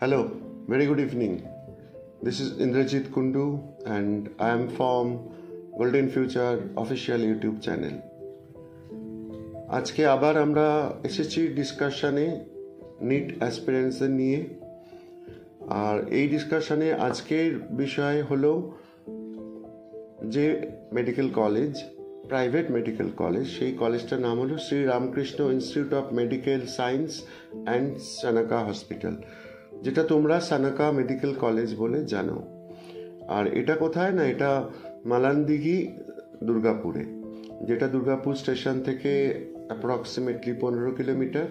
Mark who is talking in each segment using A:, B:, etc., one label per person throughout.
A: Hello, very good evening. This is Indrajit Kundu and I am from Golden Future official YouTube channel. আজকে আবার আমরা এসেছি ডিসকাশনে NEET অ্যাসপিরেন্টসদের নিয়ে। আর এই ডিসকাশনে আজকের বিষয় হলো যে medical college, private medical college, সেই কলেজটার নাম হলো Shri Ramakrishna institute of medical science and Shanaka hospital, যেটা তোমরা সানাকা মেডিকেল কলেজ বলে জানো। আর এটা কোথায় না, এটা মালানদিঘি, দুর্গাপুরে, যেটা দুর্গাপুর স্টেশন থেকে অ্যাপ্রক্সিমেটলি 15 কিলোমিটার,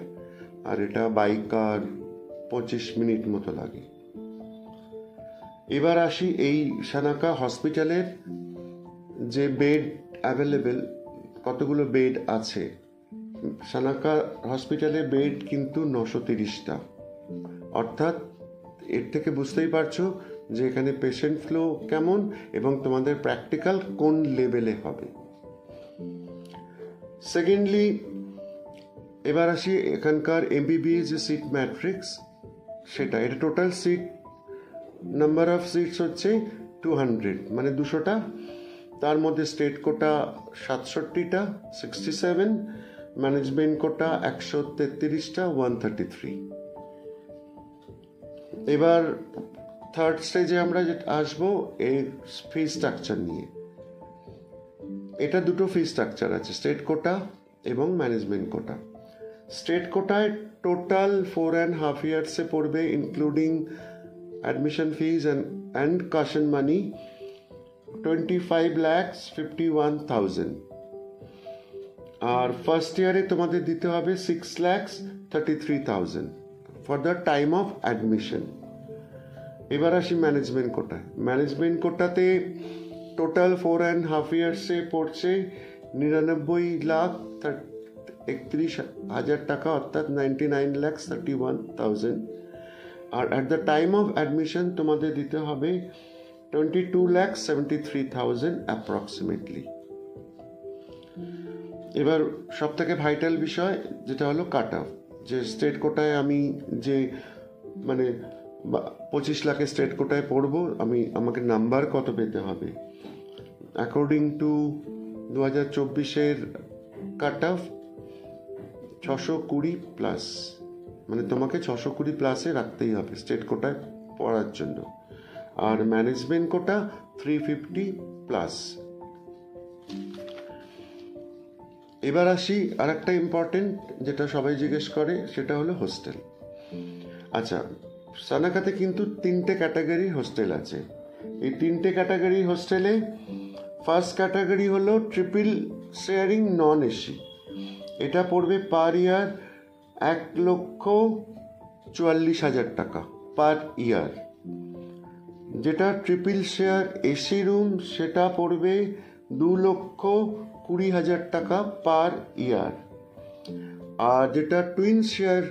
A: আর এটা বাইক আর 25 মিনিট মতো লাগে। এবার আসি এই সানাকা হসপিটালের যে বেড অ্যাভেলেবেল, কতগুলো বেড আছে। সানাকা হসপিটালে বেড কিন্তু 930টা, অর্থাৎ এর থেকে বুঝতেই পারছো যে এখানে পেশেন্ট ফ্লো কেমন এবং তোমাদের প্র্যাকটিক্যাল কোন লেভেলে হবে। সেকেন্ডলি, এবার আসি এখানকার এমবিবিএস যে সিট ম্যাট্রিক্স, সেটা এটা total seat number of seats হচ্ছে 200, মানে 200টা। তার মধ্যে স্টেট কোটা 67টা, 67, ম্যানেজমেন্ট কোটা 133টা, 133। এবার থার্ড স্টেজে আমরা আসবো এই ফি স্ট্রাকচার নিয়ে। এটা দুটো ফি স্ট্রাকচার আছে, স্টেট কোটা এবং ম্যানেজমেন্ট কোটা। স্টেট কোটায় টোটাল 4.5 ইয়ার্সে পড়বে, including admission fees and caution money, 25,51,000। আর ফার্স্ট ইয়ারে তোমাদের দিতে হবে 6,33,000 for the time of admission. এবার আসি ম্যানেজমেন্ট কোটায়। ম্যানেজমেন্ট কোটাতে টোটাল 4.5 ইয়ার্সে পড়ছে 99,31,000 টাকা, অর্থাৎ 99,31,000। আর at the time of admission তোমাদের দিতে হবে 22,73,000 অ্যাপ্রক্সিমেটলি। এবার সব থেকে ভাইটাল বিষয় যেটা হলো কাট অফ। যে স্টেট কোটায় আমি যে মানে 25 লাখের স্টেট কোটায় পড়বো, আমাকে নাম্বার কত পেতে হবে অ্যাকর্ডিং টু 2024-এর কাট অফ 620 প্লাস, মানে তোমাকে 620 প্লাসে রাখতেই হবে স্টেট কোটায় পড়ার জন্য। আর ম্যানেজমেন্ট কোটা 350 প্লাস। এবার আসি আর একটা ইম্পর্টেন্ট, যেটা সবাই জিজ্ঞেস করে, সেটা হলো হোস্টেল। আচ্ছা, সানাকাতে কিন্তু 3টে ক্যাটাগরি হোস্টেল আছে। এই 3টে ক্যাটাগরি হোস্টেলে ফার্স্ট ক্যাটাগরি হলো ট্রিপল শেয়ারিং নন এসি। এটা পড়বে পার ইয়ার 1,44,000 টাকা পার ইয়ার। যেটা ট্রিপল শেয়ার এসি রুম, সেটা পড়বে 2,20,000 টাকা পার ইয়ার। আর যেটা টুইন শেয়ার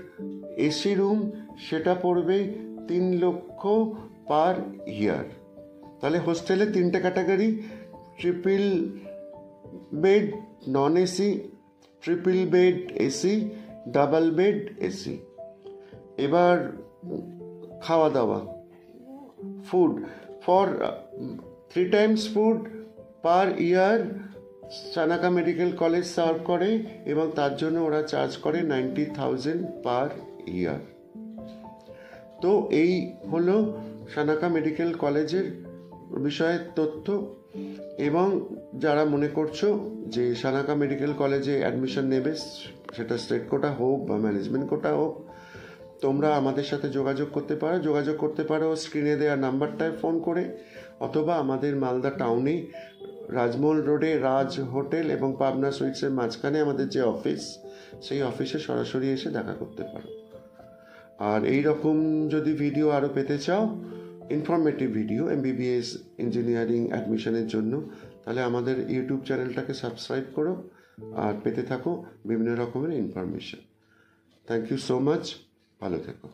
A: এসি রুম, সেটা পড়বে 3 লক্ষ পার ইয়ার। তাহলে হোস্টেলে 3টে category, triple bed non AC, triple bed AC, double bed AC. এবার খাওয়া দাওয়া, food for 3 Times food per year Shanaka medical college serve করে, এবং তার জন্য ওরা চার্জ করে 90,000 পার ইয়ার। তো এই হলো সানাকা মেডিকেল কলেজের বিষয়ের তথ্য। এবং যারা মনে করছো যে সানাকা মেডিকেল কলেজে অ্যাডমিশন নেবে, সেটা স্টেট কোটা হোক বা ম্যানেজমেন্ট কোটা হোক, তোমরা আমাদের সাথে যোগাযোগ করতে পারো স্ক্রিনে দেওয়া নাম্বারটায় ফোন করে, অথবা আমাদের মালদা টাউনে রাজমহল রোডে রাজ হোটেল এবং পাবনা সুইটসের মাঝখানে আমাদের যে অফিস, সেই অফিসে সরাসরি এসে দেখা করতে পারো। আর এই রকম যদি ভিডিও আরও পেতে চাও, ইনফরমেটিভ ভিডিও এমবিবিএস ইঞ্জিনিয়ারিং অ্যাডমিশনের জন্য, তাহলে আমাদের ইউটিউব চ্যানেলটাকে সাবস্ক্রাইব করো আর পেতে থাকো বিভিন্ন রকমের information. Thank you so much, ভালো থেকো।